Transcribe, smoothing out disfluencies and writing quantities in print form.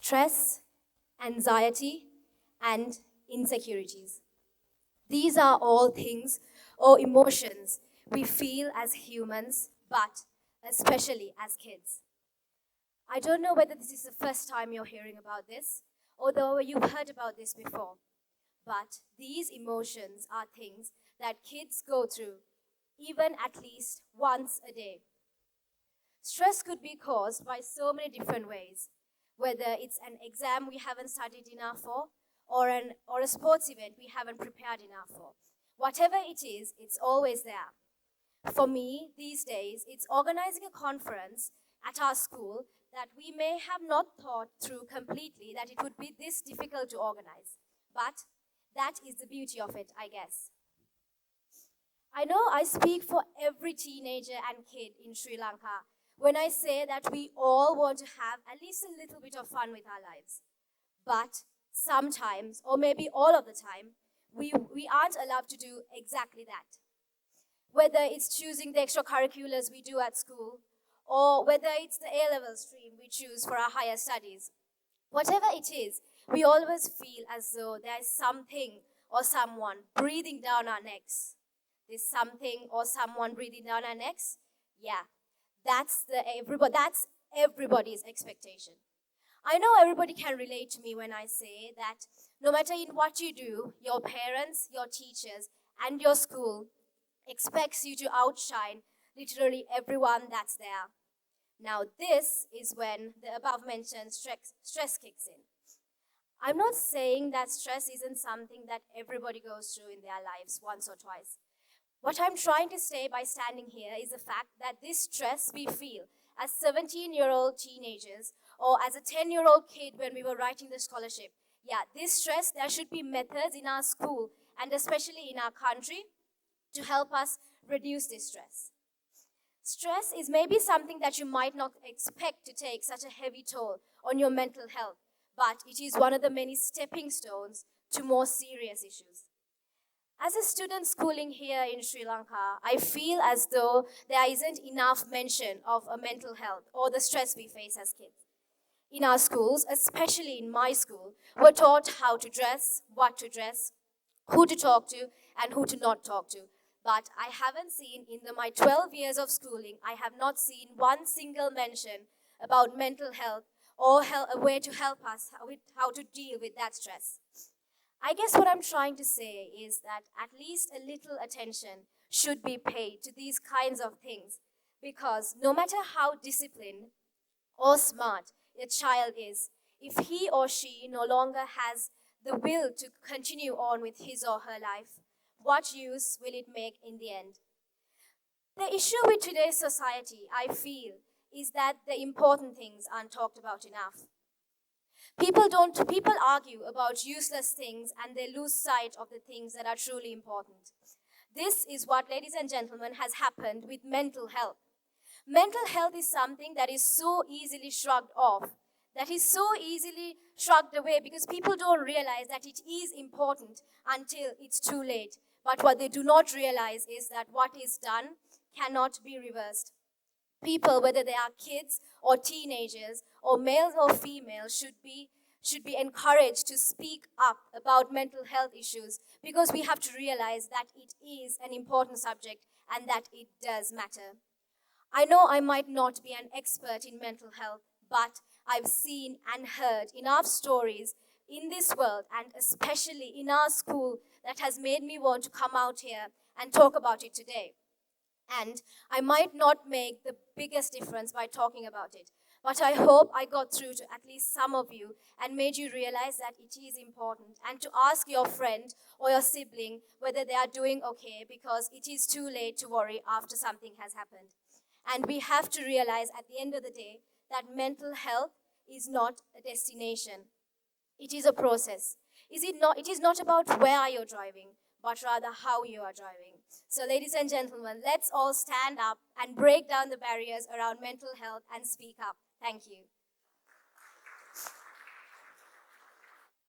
stress, anxiety, and insecurities. These are all things or emotions we feel as humans, but especially as kids. I don't know whether this is the first time you're hearing about this, although you've heard about this before. But these emotions are things that kids go through, even at least once a day. Stress could be caused by so many different ways, whether it's an exam we haven't studied enough for, or a sports event we haven't prepared enough for. Whatever it is, it's always there. For me, these days, it's organizing a conference at our school that we may have not thought through completely that it would be this difficult to organize. But that is the beauty of it, I guess. I know I speak for every teenager and kid in Sri Lanka when I say that we all want to have at least a little bit of fun with our lives. But sometimes, or maybe all of the time, we aren't allowed to do exactly that. Whether it's choosing the extracurriculars we do at school, or whether it's the A-level stream we choose for our higher studies. Whatever it is, we always feel as though there is something or someone breathing down our necks. There's something or someone breathing down our necks? Yeah, that's everybody's expectation. I know everybody can relate to me when I say that no matter in what you do, your parents, your teachers, and your school expects you to outshine literally everyone that's there. Now, this is when the above mentioned stress kicks in. I'm not saying that stress isn't something that everybody goes through in their lives once or twice. What I'm trying to say by standing here is the fact that this stress we feel as 17-year-old teenagers or as a 10-year-old kid when we were writing the scholarship, yeah, this stress, there should be methods in our school and especially in our country to help us reduce this stress. Stress is maybe something that you might not expect to take such a heavy toll on your mental health, but it is one of the many stepping stones to more serious issues. As a student schooling here in Sri Lanka, I feel as though there isn't enough mention of a mental health or the stress we face as kids. In our schools, especially in my school, we're taught how to dress, what to dress, who to talk to, and who to not talk to. But I haven't seen my 12 years of schooling, I have not seen one single mention about mental health or a way to help us with how to deal with that stress. I guess what I'm trying to say is that at least a little attention should be paid to these kinds of things because no matter how disciplined or smart a child is, if he or she no longer has the will to continue on with his or her life, what use will it make in the end? The issue with today's society, I feel, is that the important things aren't talked about enough. People argue about useless things and they lose sight of the things that are truly important. This is what, ladies and gentlemen, has happened with mental health. Mental health is something that is so easily shrugged off, that is so easily shrugged away because people don't realize that it is important until it's too late. But what they do not realize is that what is done cannot be reversed. People, whether they are kids or teenagers or males or females, should be encouraged to speak up about mental health issues because we have to realize that it is an important subject and that it does matter. I know I might not be an expert in mental health, but I've seen and heard enough stories in this world and especially in our school that has made me want to come out here and talk about it today. And I might not make the biggest difference by talking about it, but I hope I got through to at least some of you and made you realize that it is important and to ask your friend or your sibling whether they are doing okay because it is too late to worry after something has happened. And we have to realize at the end of the day that mental health is not a destination. It is a process. It is not about where you're driving, but rather how you are driving. So, ladies and gentlemen, let's all stand up and break down the barriers around mental health and speak up. Thank you.